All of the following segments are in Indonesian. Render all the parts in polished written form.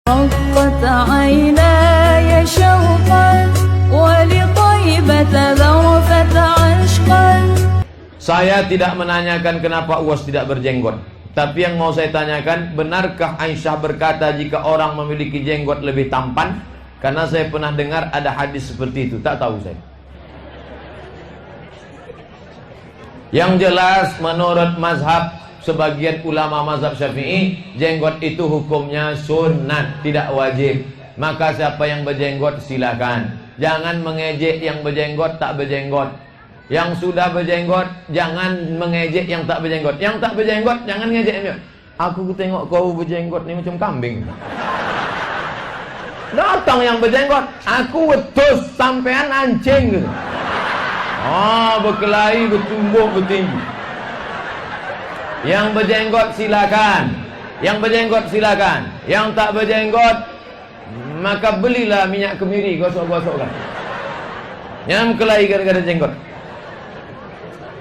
رقت عيناي شوقا ولطيبة ذرفت عشقا. Saya tidak menanyakan kenapa Uwas tidak berjenggot, tapi yang mau saya tanyakan, benarkah Aisyah berkata jika orang memiliki jenggot lebih tampan? Karena saya pernah dengar ada hadis seperti itu, tak tahu saya. Yang jelas menurut mazhab sebagian ulama mazhab Syafi'i, jenggot itu hukumnya sunat, tidak wajib. Maka siapa yang berjenggot silakan. Jangan mengejek yang berjenggot tak berjenggot. Yang sudah berjenggot jangan mengejek yang tak berjenggot. Yang tak berjenggot jangan ngejek. Aku tengok kau berjenggot ni macam kambing. Datang yang berjenggot, aku wetus sampean anjing gitu. Berkelahi, bertumbuk, bertinggi. Yang berjenggot silakan. Yang berjenggot silakan. Yang tak berjenggot, maka belilah minyak kemiri, gosok-gosokkan. Yang berkelahi gara-gara jenggot.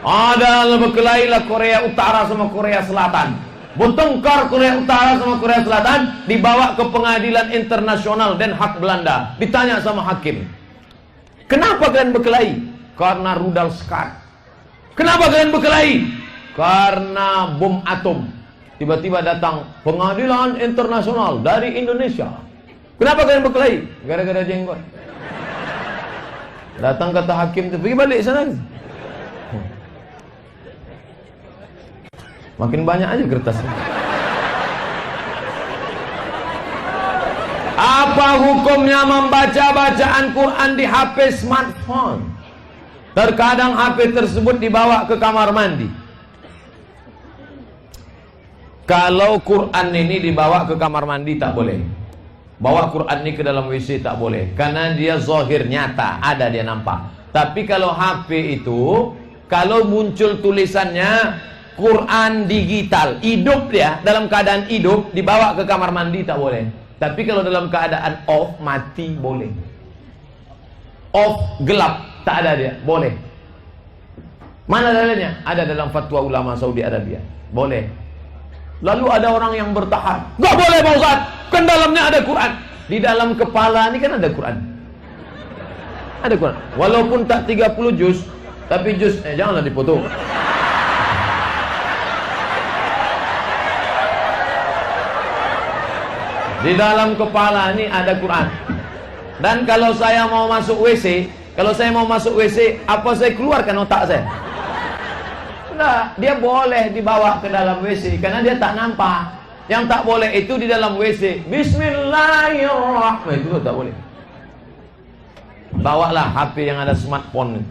Ada berkelahi lah Korea Utara sama Korea Selatan. Bertengkar Korea Utara sama Korea Selatan, dibawa ke pengadilan internasional Den Haag Belanda. Ditanya sama hakim, kenapa kalian berkelahi? Karena rudal Scud. Kenapa kalian berkelahi? Karena bom atom. Tiba-tiba datang pengadilan internasional dari Indonesia. Kenapa kalian berkelahi? Gara-gara jenggot. Datang kata hakim itu, pergi balik sana. Makin banyak aja kertasnya. Apa hukumnya membaca bacaan Quran di HP smartphone? Terkadang HP tersebut dibawa ke kamar mandi. Kalau Quran ini dibawa ke kamar mandi tak boleh. Bawa Quran ini ke dalam WC tak boleh, karena dia zahir nyata, ada dia nampak. Tapi kalau HP itu, kalau muncul tulisannya Quran digital, hidup dia, dalam keadaan hidup, dibawa ke kamar mandi tak boleh. Tapi kalau dalam keadaan off, mati, boleh. Off, gelap, tak ada dia, boleh. Mana dalilnya? Ada dalam fatwa ulama Saudi Arabia, boleh. Lalu ada orang yang bertahan, gak boleh Pak Ustaz, kan dalamnya ada Quran. Di dalam kepala ini kan ada Quran. Ada Quran, walaupun tak 30 juz, tapi juz, janganlah dipotong. Di dalam kepala ini ada Quran. Dan kalau saya mau masuk WC, apa saya keluarkan otak saya? Enggak, dia boleh dibawa ke dalam WC karena dia tak nampak. Yang tak boleh itu di dalam WC. Bismillahirrahmanirrahim, itu tak boleh. Bawalah HP yang ada smartphone.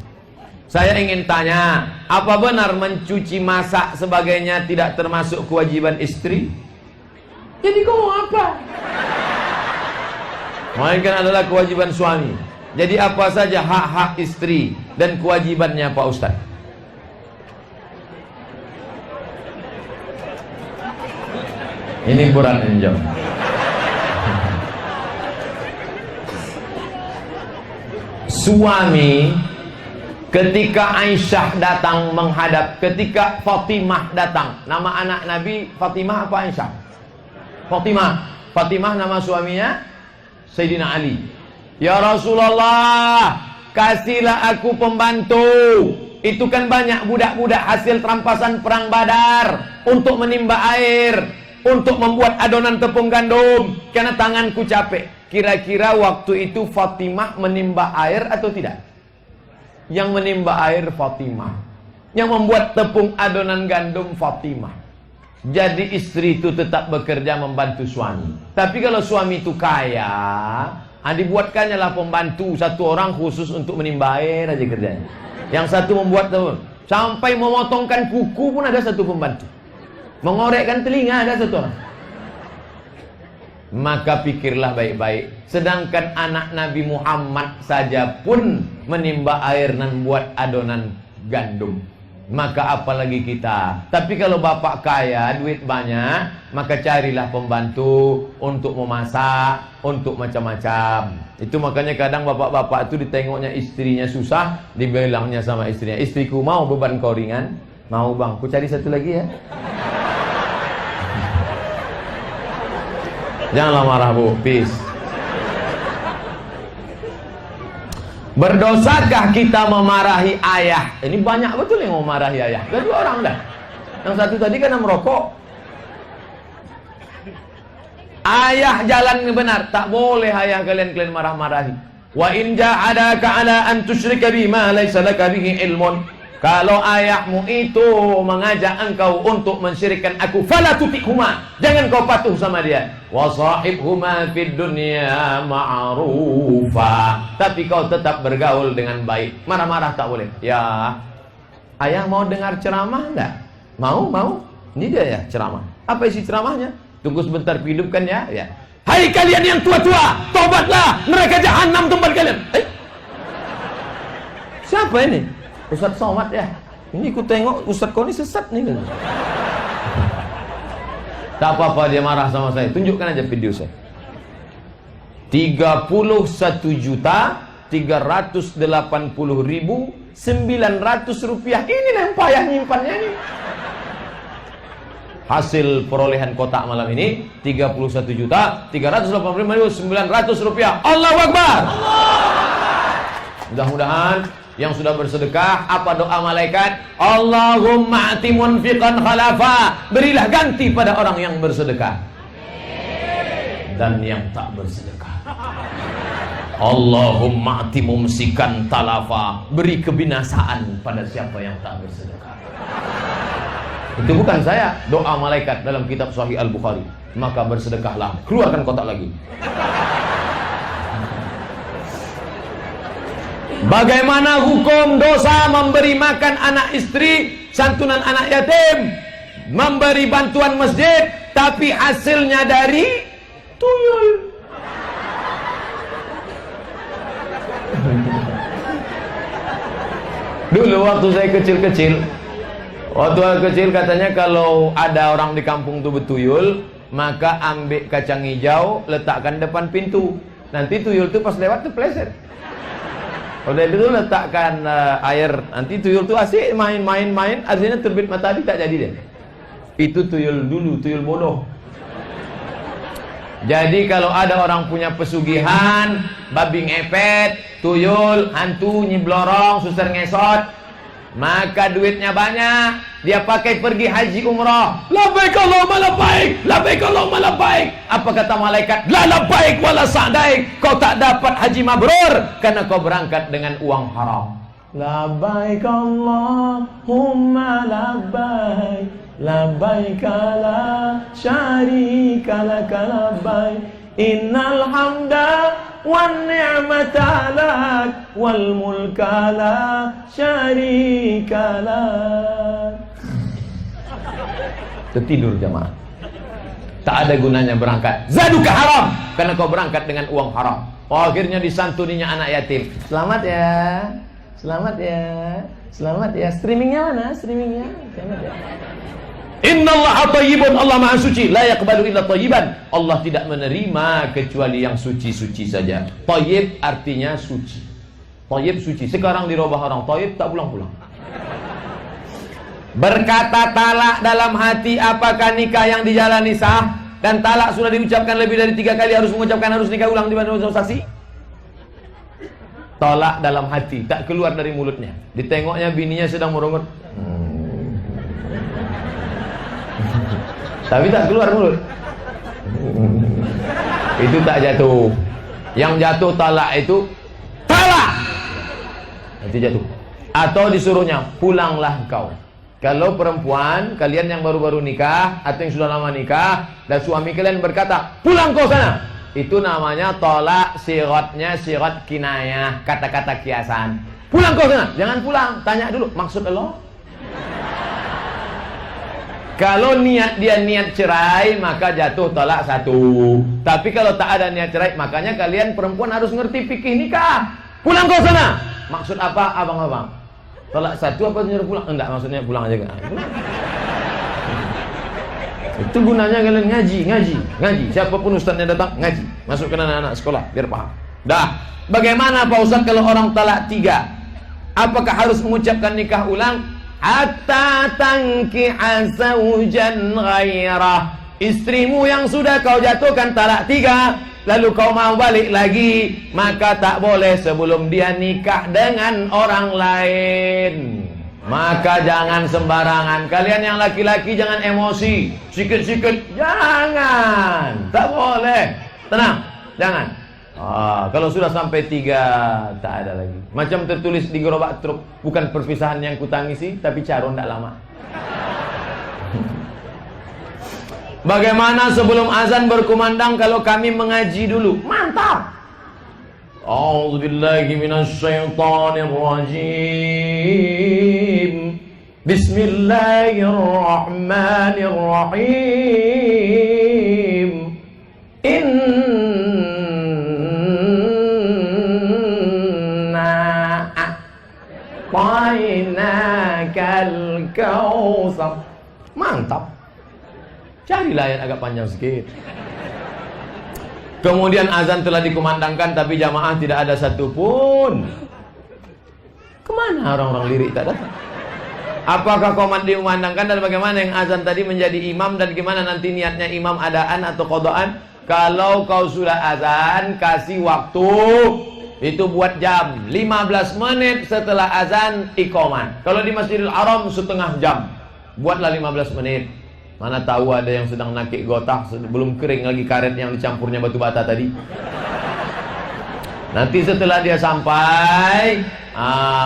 Saya ingin tanya, apa benar mencuci, masak sebagainya tidak termasuk kewajiban istri? Jadi kau mau apa? Melainkan adalah kewajiban suami. Jadi apa saja hak-hak istri dan kewajibannya Pak Ustaz? Ini Quran yang jawab. Suami ketika Aisyah datang menghadap, ketika Fatimah datang, nama anak Nabi Fatimah apa Aisyah? Fatimah nama suaminya Sayyidina Ali. Ya Rasulullah, kasihlah aku pembantu. Itu kan banyak budak-budak hasil terampasan perang Badar, untuk menimba air, untuk membuat adonan tepung gandum, karena tanganku capek. Kira-kira waktu itu Fatimah menimba air atau tidak? Yang menimba air Fatimah, yang membuat tepung adonan gandum Fatimah. Jadi istri itu tetap bekerja membantu suami. Tapi kalau suami itu kaya, dibuatkannya lah pembantu, satu orang khusus untuk menimba air aja kerjanya. Yang satu membuat sampai memotongkan kuku pun ada satu pembantu. Mengorekkan telinga ada satu orang. Maka pikirlah baik-baik. Sedangkan anak Nabi Muhammad saja pun menimba air dan buat adonan gandum. Maka apalagi kita. Tapi kalau bapak kaya, duit banyak, maka carilah pembantu untuk memasak, untuk macam-macam. Itu makanya kadang bapak-bapak itu ditengoknya istrinya susah, dibilangnya sama istrinya, istriku mau beban kau ringan? Mau bang, ku cari satu lagi ya. Janganlah marah Bu, peace. Berdosakah kita memarahi ayah? Ini banyak betul yang memarahi ayah. Ada 2 orang dah. Yang satu tadi karena merokok. Ayah jalan yang benar, tak boleh ayah kalian marah-marahi. Wa in ja'adaka ala an tusyrika bima laysa laka bihi ilmun. Kalau ayahmu itu mengajak engkau untuk mensyirikkan aku, fala tuti'huma, jangan kau patuh sama dia. Wa sahibhuma fid dunya ma'rufa, tapi kau tetap bergaul dengan baik. Marah-marah tak boleh. Ya, ayah mau dengar ceramah enggak? Mau? Ini dia ya ceramah. Apa isi ceramahnya? Tunggu sebentar, hidupkan ya. Ya. Hai kalian yang tua-tua, tobatlah, neraka jahanam tempat kalian. Siapa ini? Ustaz Somad ya. Ini ku tengok Ustaz kau ini sesat nih. Tak apa-apa dia marah sama saya. Tunjukkan aja video saya. 31.380.900 rupiah. Ini yang payah nyimpannya nih. Hasil perolehan kotak malam ini 31.380.900 rupiah. Allahu Akbar. Mudah-mudahan yang sudah bersedekah, apa doa malaikat? Allahumma ati munfiqan khalafa, berilah ganti pada orang yang bersedekah dan yang tak bersedekah. Allahumma ati mumsikan talafa, beri kebinasaan pada siapa yang tak bersedekah. Itu bukan saya, doa malaikat dalam kitab Sahih Al-Bukhari. Maka bersedekahlah, keluarkan kotak lagi. Bagaimana hukum dosa memberi makan anak istri, santunan anak yatim, memberi bantuan masjid, tapi hasilnya dari tuyul? Dulu waktu saya kecil-kecil, katanya kalau ada orang di kampung itu bertuyul, maka ambil kacang hijau, letakkan depan pintu. Nanti tuyul itu pas lewat tuh pleset. Udah itu letakkan air, nanti tuyul tuh asik main, akhirnya terbit matahari tak jadi dia. Itu tuyul dulu, tuyul bodoh. Jadi kalau ada orang punya pesugihan, babi ngepet, tuyul, hantu, nyiblorong, suster ngesot, maka duitnya banyak, dia pakai pergi haji umrah. Labbaik Allahumma labbaik, labbaik Allahumma labbaik. Apa kata malaikat? La labbaik wala sa'daik. Kau tak dapat haji mabrur karena kau berangkat dengan uang haram. Labbaik Allahumma labbaik, labbaik la syarika laka labbaik. Innal hamda wan ni'mata lak wal mulka la syarika lak. Tertidur jemaah. Tak ada gunanya berangkat. Zaduka haram karena kau berangkat dengan uang haram. Oh, akhirnya disantuninya anak yatim. Selamat ya. Selamat ya. Selamat ya. Streamingnya mana? Streamingnya. Selamat ya. Innallaha thayyibun, Allah Maha suci, la yaqbalu illa thayyiban. Allah tidak menerima kecuali yang suci-suci saja. Thayyib artinya suci. Thayyib suci. Sekarang dirubah orang thayyib tak pulang-pulang. Berkata talak dalam hati, apakah nikah yang dijalani sah? Dan talak sudah diucapkan lebih dari 3 kali, harus mengucapkan harus nikah ulang di mana saksi? Tolak dalam hati, tak keluar dari mulutnya. Ditengoknya bininya sedang merungut. Tapi tak keluar mulut. Itu tak jatuh. Yang jatuh talak itu talak. Itu jatuh. Atau disuruhnya pulanglah kau. Kalau perempuan, kalian yang baru-baru nikah atau yang sudah lama nikah dan suami kalian berkata, pulang kau sana. Itu namanya tolak, siratnya sirat kinayah, kata-kata kiasan. Pulang kau sana. Jangan pulang, tanya dulu maksud Allah. Kalau niat dia niat cerai, maka jatuh talak 1. Tapi kalau tak ada niat cerai, makanya kalian perempuan harus ngerti fikih nikah. Pulang kau sana. Maksud apa abang-abang? Talak 1 apa nyuruh pulang? Enggak, maksudnya pulang aja. Itu gunanya kalian ngaji. Siapapun ustaznya datang ngaji. Masukkan anak-anak sekolah biar paham. Dah. Bagaimana Pak Ustaz kalau orang talak 3? Apakah harus mengucapkan nikah ulang? Hatta tankiha zawjan ghairah, istrimu yang sudah kau jatuhkan talak 3, lalu kau mau balik lagi, maka tak boleh sebelum dia nikah dengan orang lain. Maka jangan sembarangan. Kalian yang laki-laki jangan emosi, sikit-sikit, jangan, tak boleh. Tenang, jangan. Kalau sudah sampai 3, tak ada lagi. Macam tertulis di gerobak truk, bukan perpisahan yang kutangisi, tapi caron tak lama. Bagaimana sebelum azan berkumandang kalau kami mengaji dulu? Mantap. A'udzubillahi minasyaitonirrajim. Bismillahirrahmanirrahim. Inna a'tainakal kautsar. Mantap. Carilah yang agak panjang sedikit. Kemudian azan telah dikumandangkan, tapi jamaah tidak ada satupun. Kemana orang-orang lirik tak datang? Apakah komat dikumandangkan dan bagaimana yang azan tadi menjadi imam, dan gimana nanti niatnya imam adaan atau qadaan? Kalau kau sudah azan, kasih waktu itu buat jam 15 menit setelah azan iqamat. Kalau di Masjidil Haram setengah jam, buatlah 15 menit. Mana tahu ada yang sedang nakik gotah, belum kering lagi karet yang dicampurnya batu bata tadi. Nanti setelah dia sampai,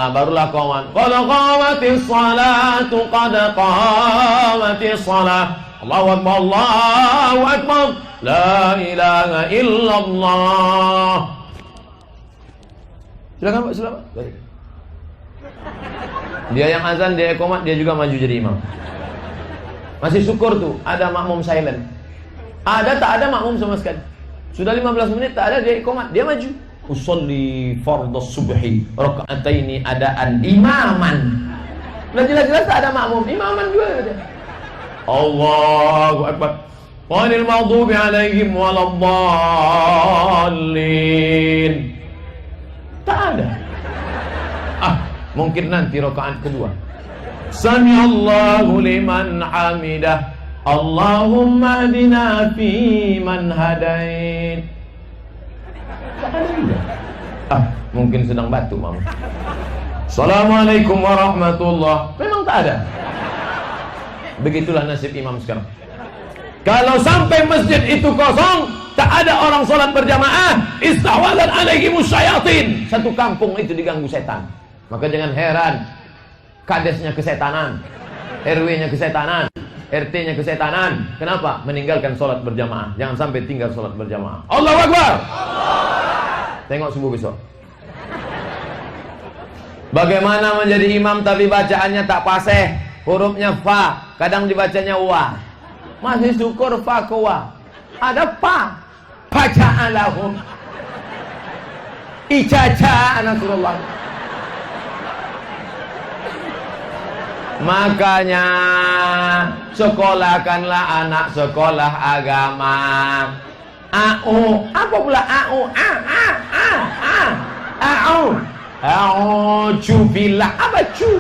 barulah qamat. Qad qamatis salatu, qad qamatis salah. Allahu akbar, Allahu akbar. La ilaha illallah. Silakan Pak, silakan. Baik. Dia yang azan, dia iqamat, dia juga maju jadi imam. Masih syukur tuh, ada makmum silent. Ada tak ada makmum sama sekali. Sudah 15 menit tak ada, dia iqamat, dia maju. Usolli fardhus subhi raka'ataini adaan imaman. Udah jelas-jelas tak ada makmum, imaman juga. Allahu akbar. Ghairil maghdubi alaihim waladdallin. Tak ada. Mungkin nanti rakaat kedua. Sami'allahu liman hamidah. Allahumma hadina fi man hadait. Mungkin sedang batuk mama. Assalamualaikum warahmatullah. Memang tak ada. Begitulah nasib imam sekarang. Kalau sampai masjid itu kosong, tak ada orang sholat berjamaah, istahwadat alaihimus syayatin. Satu kampung itu diganggu setan. Maka jangan heran, kadesnya kesetanan, RW-nya kesetanan, RT-nya kesetanan. Kenapa? Meninggalkan sholat berjamaah. Jangan sampai tinggal sholat berjamaah. Allahu Akbar. Tengok subuh besok. Bagaimana menjadi imam tapi bacaannya tak fasih, hurufnya fa, kadang dibacanya wa. Masih syukur fa ke wa. Ada fa, bacaan lahum ijaja Nasrullah. Makanya sekolahkanlah anak sekolah agama. Apa pula a'udzu billah. Apa cu?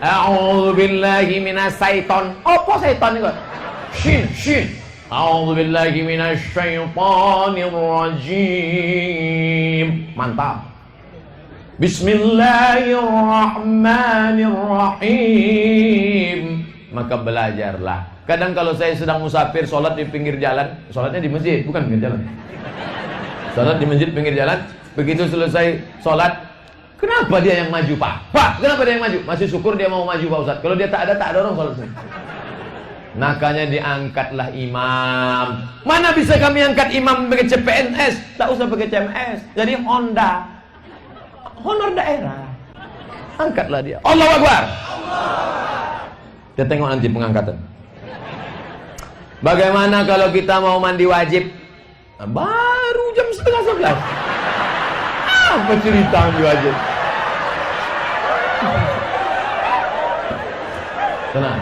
A'udzu billahi minas syaiton. Apa syaiton itu? Shin. A'udzu billahi minasy syaithanir rajim. Mantap. Bismillahirrahmanirrahim. Maka belajarlah. Kadang kalau saya sedang musafir, sholat di pinggir jalan, sholatnya di masjid, bukan pinggir jalan. Sholat di masjid pinggir jalan. Begitu selesai sholat, kenapa dia yang maju Pak? Pak, kenapa dia yang maju? Masih syukur dia mau maju Pak Ustadz. Kalau dia tak ada orang sholat sini. Makanya diangkatlah imam. Mana bisa kami angkat imam pakai CPNS? Tak usah pakai CMS. Jadi Honda, honor daerah. Angkatlah dia. Allahu Akbar. Kita tengok nanti pengangkatan. Bagaimana kalau kita mau mandi wajib? Baru jam 10:30. Apa cerita mandi wajib? Tenang.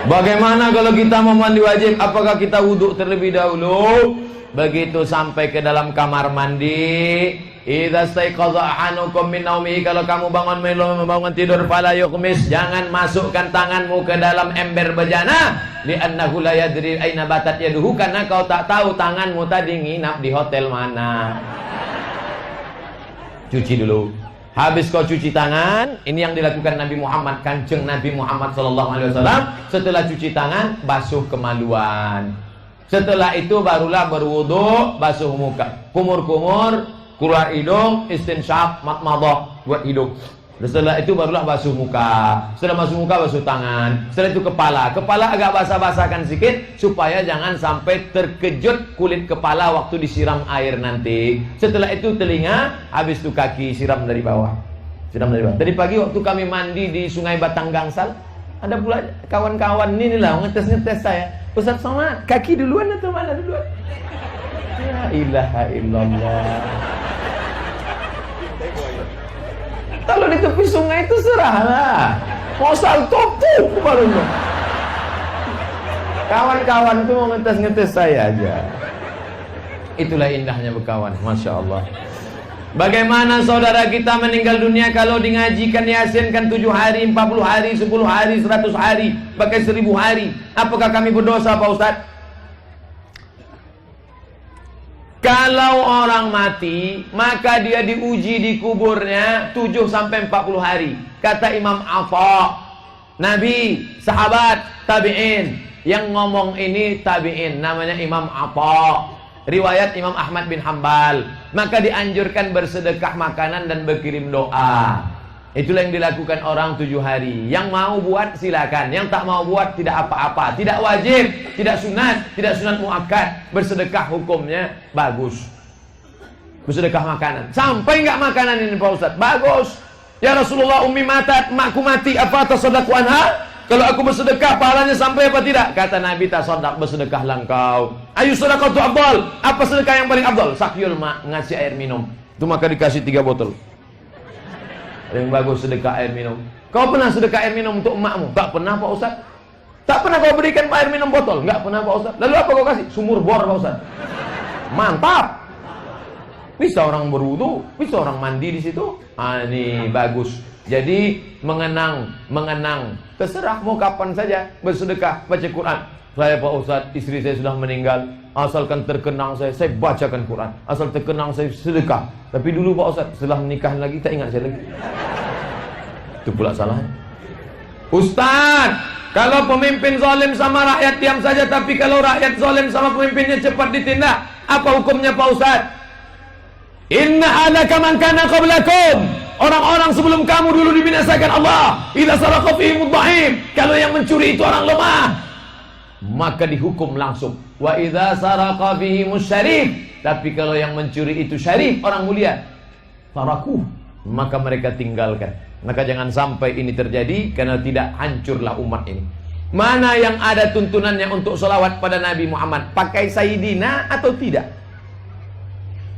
Bagaimana kalau kita mau mandi wajib? Apakah kita wudhu terlebih dahulu? Begitu sampai ke dalam kamar mandi, Idza staiqadha ahadukum min naumihi, kalau kamu bangun tidur, fala yuqmis, jangan masukkan tanganmu ke dalam ember bejana, li'annahu la yadri aina batat yaduhu, karena kau tak tahu tanganmu tadi nginap di hotel mana. Cuci dulu. Habis kau cuci tangan, ini yang dilakukan Nabi Muhammad, Kanjeng Nabi Muhammad SAW. Setelah cuci tangan, basuh kemaluan. Setelah itu barulah berwudu, basuh muka, kumur-kumur, keluar hidung, istinsyaq, madmadah, buat hidung. Setelah itu barulah basuh muka. Setelah basuh muka, basuh tangan. Setelah itu kepala. Kepala agak basah-basahkan sedikit supaya jangan sampai terkejut kulit kepala waktu disiram air nanti. Setelah itu telinga, habis itu kaki, siram dari bawah. Siram dari bawah. Tadi pagi waktu kami mandi di Sungai Batang Gangsal, ada pula kawan-kawan ini lah ngetes-ngetes saya. Ustaz Somad, kaki duluan atau mana duluan? La ilaha illallah. Kalau di tepi sungai itu serahlah. Mau salto barunya. Kawan-kawan tuh mau ngetes-ngetes saya aja. Itulah indahnya berkawan, Masya Allah. Bagaimana saudara kita meninggal dunia kalau di ngajikan yasinkan 7 hari, 40 hari, 10 hari, 100 hari, pakai 1000 hari? Apakah kami berdosa Pak Ustaz? Kalau orang mati, maka dia diuji di kuburnya 7 sampai 40 hari. Kata Imam Atha, Nabi, sahabat, tabi'in. Yang ngomong ini tabi'in, namanya Imam Atha. Riwayat Imam Ahmad bin Hanbal. Maka dianjurkan bersedekah makanan dan berkirim doa. Itulah yang dilakukan orang 7 hari. Yang mau buat silakan, yang tak mau buat tidak apa-apa. Tidak wajib, tidak sunat muakkad. Bersedekah hukumnya bagus. Bersedekah makanan. Sampai enggak makanan ini Pak Ustaz? Bagus. Ya Rasulullah, ummi matat, makku mati, apa tasaddaqu anha? Kalau aku bersedekah, pahalanya sampai apa tidak? Kata Nabi, tasaddaq, bersedekahlah engkau. Ayu sedekah tu afdal. Apa sedekah yang paling afdal? Sakyul ma, ngasih air minum. Itu maka dikasih 3 botol. Yang bagus sedekah air minum. Kau pernah sedekah air minum untuk emakmu? Tak pernah Pak Ustaz. Tak pernah kau berikan air minum botol? Enggak pernah Pak Ustaz. Lalu apa kau kasih? Sumur bor Pak Ustaz. Mantap. Bisa orang berwudu, bisa orang mandi di situ. Ini bagus. Jadi mengenang. Terserah mau kapan saja bersedekah, baca Quran. Saya Pak Ustaz, istri saya sudah meninggal. Asalkan terkenang saya bacakan Quran. Asal terkenang saya sedekah. Tapi dulu Pak Ustaz, setelah menikah lagi tak ingat saya lagi. Itu pula salahnya. Ustaz, kalau pemimpin zalim sama rakyat diam saja, tapi kalau rakyat zalim sama pemimpinnya cepat ditindak, apa hukumnya Pak Ustaz? Inna alaka man kana qablakum. Orang-orang sebelum kamu dulu dibinasakan Allah. Idza saraqa fihim ad-dha'if. Kalau yang mencuri itu orang lemah, maka dihukum langsung. Wa idza saraqa fihim asy-syarif. Tapi kalau yang mencuri itu syarif, orang mulia, tarakuh, maka mereka tinggalkan. Maka jangan sampai ini terjadi, karena tidak hancurlah umat ini. Mana yang ada tuntunannya untuk selawat pada Nabi Muhammad? Pakai Sayyidina atau tidak?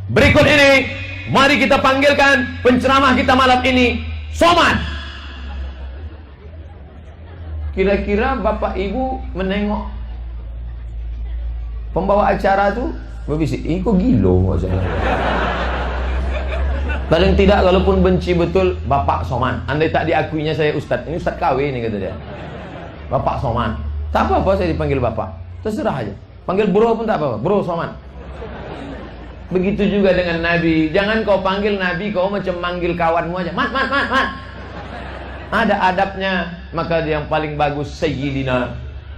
Berikut ini, mari kita panggilkan penceramah kita malam ini, Somad. Kira-kira Bapak Ibu menengok pembawa acara tuh berbisik, ini kok gilo maksudnya. Paling tidak, kalaupun benci betul, Bapak Somad. Andai tak diakuinya saya Ustadz, ini Ustadz KW ini kata dia. Bapak Somad. Tak apa-apa saya dipanggil Bapak, terserah aja. Panggil bro pun tak apa-apa, bro Somad. Begitu juga dengan Nabi. Jangan kau panggil Nabi, kau macam manggil kawanmu aja. Mat. Ada adabnya. Maka yang paling bagus Sayyidina.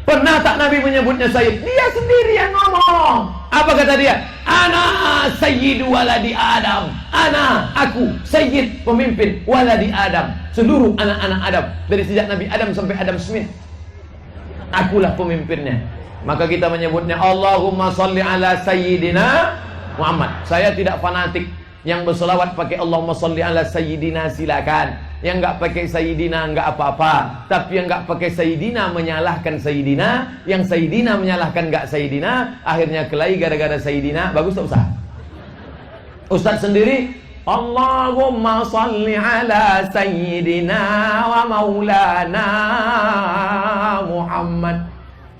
Pernah tak Nabi menyebutnya Sayyid? Dia sendiri yang ngomong. Apa kata dia? Ana Sayyidu waladi Adam. Ana, aku Sayyid, pemimpin waladi Adam. Seluruh anak-anak Adam. Dari sejak Nabi Adam sampai Adam Smith, akulah pemimpinnya. Maka kita menyebutnya Allahumma salli ala Sayyidina Muhammad. Saya tidak fanatik. Yang berselawat pakai Allahumma salli ala Sayyidina silakan. Yang enggak pakai Sayyidina enggak apa-apa. Tapi yang enggak pakai Sayyidina menyalahkan Sayyidina, yang Sayyidina menyalahkan enggak Sayyidina, akhirnya kelahi gara-gara Sayyidina. Bagus tak Ustaz? Ustaz sendiri Allahumma salli ala Sayyidina wa maulana Muhammad.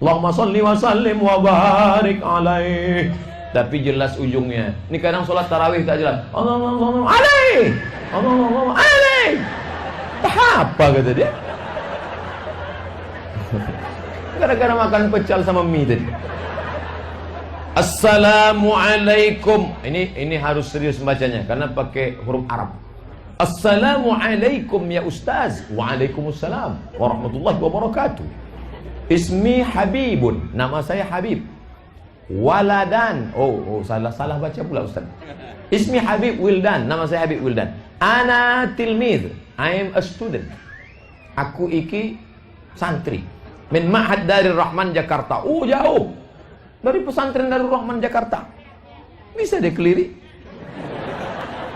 Allahumma salli wa sallim wa barik alaih. tapi jelas ujungnya. Ini kadang sholat tarawih tak jelas. Allah alaih, Allah alaih. Apa kata dia? Gara-gara makan pecel sama mie tadi. Assalamualaikum. Ini harus serius membacanya karena pakai huruf Arab. Assalamualaikum ya Ustaz. Waalaikumsalam warahmatullahi wabarakatuh. Ismi Habibun. Nama saya Habib. Waladan. Oh, salah baca pula Ustaz. Ismi Habib Wildan. Nama saya Habib Wildan. Ana tilmid. I am a student. Aku iki santri. Min Ma'had Darul Rahman Jakarta. Oh, jauh. Dari pesantren Darul Rahman Jakarta. Bisa dikeliri.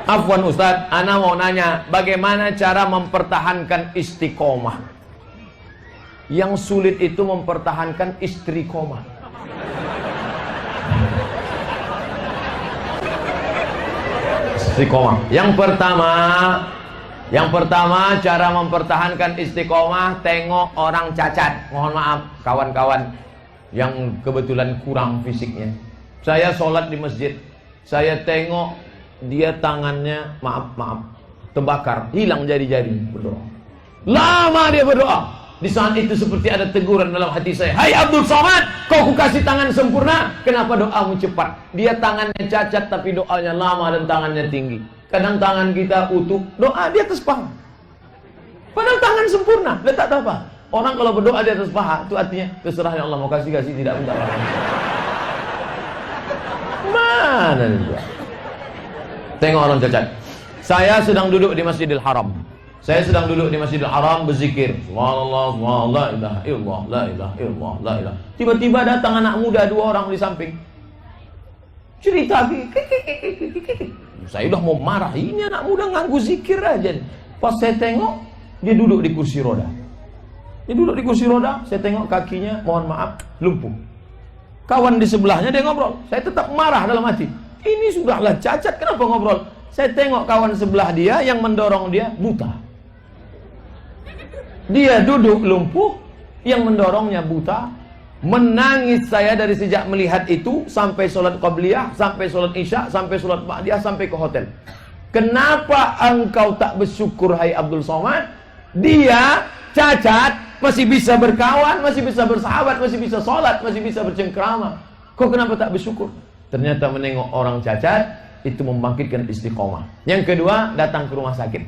Afwan Ustaz, ana mau nanya, bagaimana cara mempertahankan istiqomah? Yang sulit itu mempertahankan istiqomah. Istiqomah. Yang pertama cara mempertahankan istiqomah, tengok orang cacat. Mohon maaf kawan-kawan yang kebetulan kurang fisiknya. Saya sholat di masjid, saya tengok dia tangannya maaf terbakar, hilang jari-jari, berdoa. Lama dia berdoa. Di saat itu seperti ada teguran dalam hati saya. Hai Abdul Somad, kau kukasih tangan sempurna, kenapa doamu cepat? Dia tangannya cacat tapi doanya lama dan tangannya tinggi. Kadang tangan kita utuh, doa di atas paha. Padahal tangan sempurna, letak apa? Orang kalau berdoa di atas paha, itu artinya terserah ya Allah, mau kasih tidak minta apa. Mana itu? Tengok orang cacat. Saya sedang duduk di Masjidil Haram. Berzikir. Subhanallah, subhanallah, la ilaha illallah, la ilaha illallah, la ilaha. Tiba-tiba datang anak muda 2 orang di samping. Cerita, saya udah mau marah, ini anak muda nganggu zikir aja. Pas saya tengok, dia duduk di kursi roda. Saya tengok kakinya, mohon maaf, lumpuh. Kawan di sebelahnya dia ngobrol. Saya tetap marah dalam hati. Ini sudahlah cacat, kenapa ngobrol? Saya tengok kawan sebelah dia yang mendorong dia buta. Dia duduk lumpuh, yang mendorongnya buta. Menangis saya dari sejak melihat itu sampai sholat qabliyah, sampai sholat isya, sampai sholat ba'diyah, sampai ke hotel. Kenapa engkau tak bersyukur hai Abdul Somad? Dia cacat, masih bisa berkawan, masih bisa bersahabat, masih bisa sholat, masih bisa bercengkrama. Kau kenapa tak bersyukur? Ternyata menengok orang cacat itu membangkitkan istiqomah. Yang kedua, datang ke rumah sakit.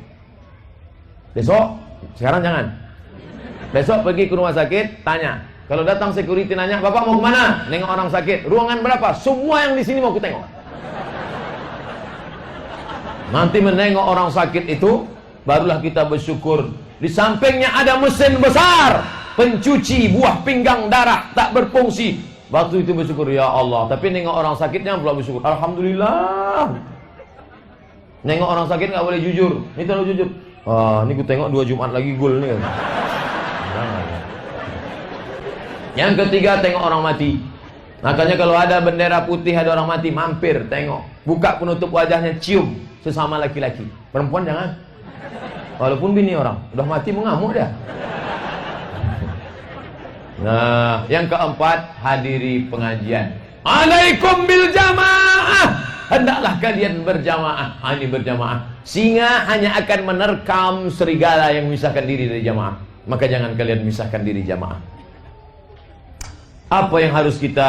Besok, sekarang jangan. Besok pergi ke rumah sakit, tanya. Kalau datang security nanya, Bapak mau kemana? Nengok orang sakit. Ruangan berapa? Semua yang di sini mau kutengok. Nanti menengok orang sakit itu, barulah kita bersyukur. Di sampingnya ada mesin besar, pencuci buah pinggang darah, tak berfungsi. Waktu itu bersyukur, ya Allah. Tapi nengok orang sakitnya belum bersyukur. Alhamdulillah. Nengok orang sakit nggak boleh jujur. Ini terlalu jujur. Ini ku tengok 2 Jumat lagi gol nih. Yang ketiga, tengok orang mati. Makanya kalau ada bendera putih, ada orang mati, mampir, tengok. Buka penutup wajahnya, cium. Sesama laki-laki. Perempuan jangan. Walaupun bini orang, udah mati mengamuk dia. Nah, yang keempat, hadiri pengajian. Alaikum bil jamaah. Hendaklah kalian berjamaah. Ini berjamaah. Singa hanya akan menerkam serigala yang memisahkan diri dari jamaah. Maka jangan kalian memisahkan diri jamaah. Apa yang harus kita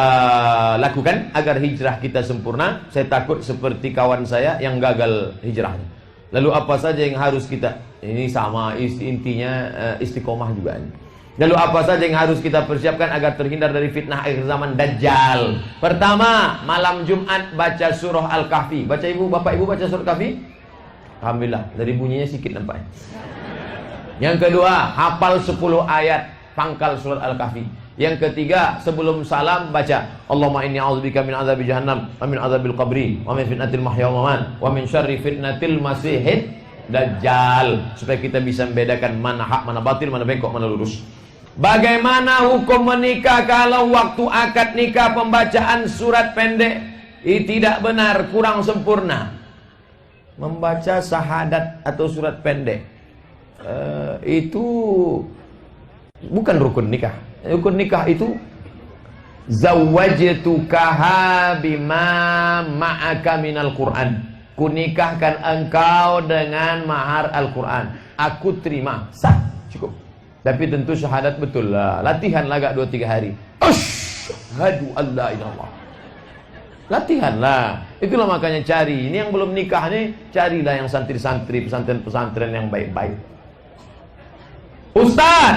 lakukan agar hijrah kita sempurna? Saya takut seperti kawan saya yang gagal hijrahnya. Lalu apa saja yang harus kita, ini sama intinya istiqomah juga. Lalu apa saja yang harus kita persiapkan agar terhindar dari fitnah akhir zaman Dajjal? Pertama, malam Jumat baca surah Al-Kahfi. Baca ibu, bapak ibu baca surah Al-Kahfi? Alhamdulillah, dari bunyinya sedikit nampaknya. Yang kedua, hafal 10 ayat pangkal surat Al-Kahfi. Yang ketiga, sebelum salam baca Allahumma inni a'udzubika min adzabi jahannam wa min adzabil qabri wa min fitnatil mahya wal mamat wa min syarri fitnatil masihid dajjal, supaya kita bisa membedakan mana hak, mana batil, mana bengkok, mana lurus. Bagaimana hukum menikah kalau waktu akad nikah pembacaan surat pendek? Tidak benar, kurang sempurna. Membaca syahadat atau surat pendek itu bukan rukun nikah. Rukun nikah itu zawwajtukaha bima ma'aka minal Qur'an. Kunikahkan engkau dengan mahar Al-Quran. Aku terima. Sah, cukup. Tapi tentu syahadat betul lah. Latihanlah agak 2-3 hari. Asyhadu an la ilaha illallah. Latihanlah. Itulah makanya cari. Ini yang belum nikah nih, carilah yang santri-santri, pesantren-pesantren yang baik-baik. Ustaz,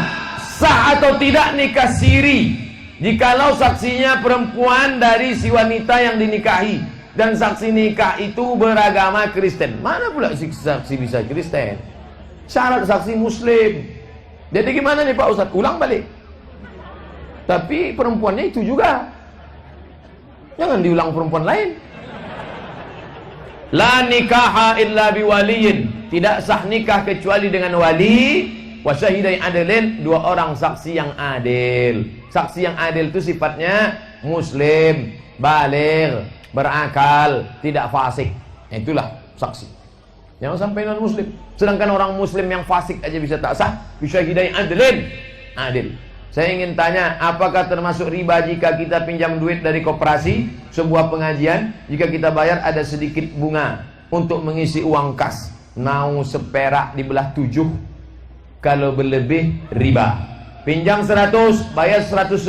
sah atau tidak nikah siri jikalau saksinya perempuan dari si wanita yang dinikahi dan saksi nikah itu beragama Kristen? Mana pula saksi bisa Kristen? Syarat saksi Muslim. Jadi gimana nih Pak Ustaz? Ulang balik. Tapi perempuannya itu juga. Jangan diulang perempuan lain. La nikaha illa biwaliyin. Tidak sah nikah kecuali dengan wali. Wasyahidai adilin, 2 orang saksi yang adil. Saksi yang adil itu sifatnya Muslim, baligh, berakal, tidak fasik. Itulah saksi. Jangan sampai non Muslim. Sedangkan orang Muslim yang fasik aja bisa tak sah. Bisyahidai adilin, adil. Saya ingin tanya, apakah termasuk riba jika kita pinjam duit dari koperasi, sebuah pengajian, jika kita bayar ada sedikit bunga untuk mengisi uang kas? Mau seperak dibelah 7, kalau berlebih riba. Pinjam 100, bayar 110,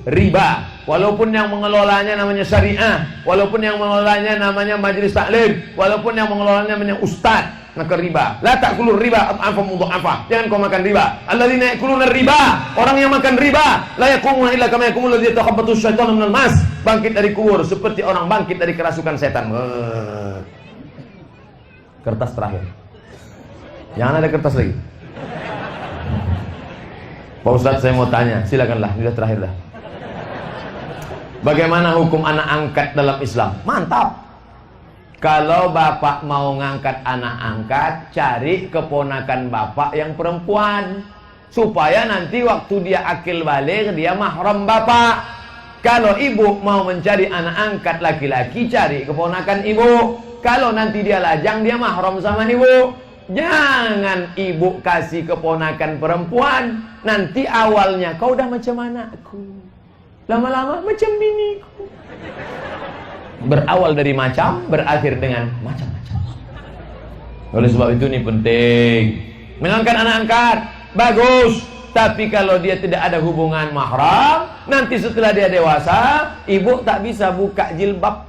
riba. Walaupun yang mengelolanya namanya syariah, walaupun yang mengelolanya namanya majelis taklim, walaupun yang mengelolanya namanya ustaz, maka riba. La ta'kulur riba adhafa mudhafa. Jangan kau makan riba. Alladzina ya'kuluna riba, orang yang makan riba, la yaqumuna illa kama yaqumul ladzi yatakhabbathu asyaitanu minal mas. Bangkit dari kubur seperti orang bangkit dari kerasukan setan. Kertas terakhir. Jangan ada kertas lagi. Pak Ustaz, saya mau tanya, silakanlah, ini sudah terakhir dah. Bagaimana hukum anak angkat dalam Islam? Mantap. Kalau bapak mau ngangkat anak angkat, cari keponakan bapak yang perempuan, supaya nanti waktu dia akil balik, dia mahram bapak. Kalau ibu mau mencari anak angkat laki-laki, cari keponakan ibu. Kalau nanti dia lajang, dia mahram sama ibu. Jangan ibu kasih keponakan perempuan, nanti awalnya kau udah macam anakku, lama-lama macam biniku. Berawal dari macam, berakhir dengan macam-macam. Oleh sebab itu ini penting. Mengangkat anak angkat, bagus. Tapi kalau dia tidak ada hubungan mahram, nanti setelah dia dewasa, ibu tak bisa buka jilbab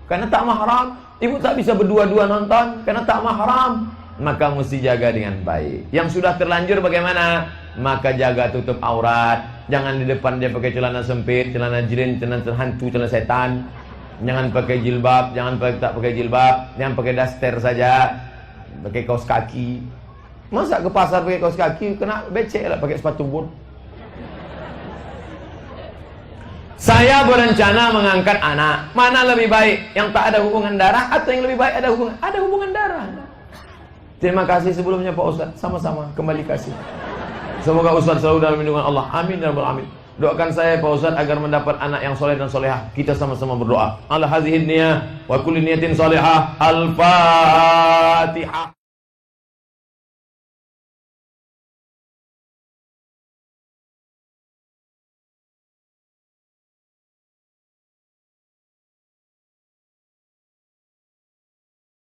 karena tak mahram. Ibu tak bisa berdua-dua nonton karena tak mahram. Maka mesti jaga dengan baik. Yang sudah terlanjur bagaimana? Maka jaga tutup aurat. Jangan di depan dia pakai celana sempit, celana jilin, celana hantu, celana setan. Jangan pakai jilbab, jangan tak pakai jilbab, jangan pakai daster saja, pakai kaos kaki. Masa ke pasar pakai kaos kaki, kena becek lah pakai sepatu bot. Saya berencana mengangkat anak. Mana lebih baik? Yang tak ada hubungan darah atau yang lebih baik ada hubungan darah? Terima kasih sebelumnya Pak Ustaz. Sama-sama kembali kasih. Semoga Ustaz selalu dalam lindungan Allah. Amin ya rabbal alamin. Doakan saya Pak Ustaz agar mendapat anak yang soleh dan solehah. Kita sama-sama berdoa. Ala hadhihi niyah wa kulli niyatin solehah. Al-Fatihah.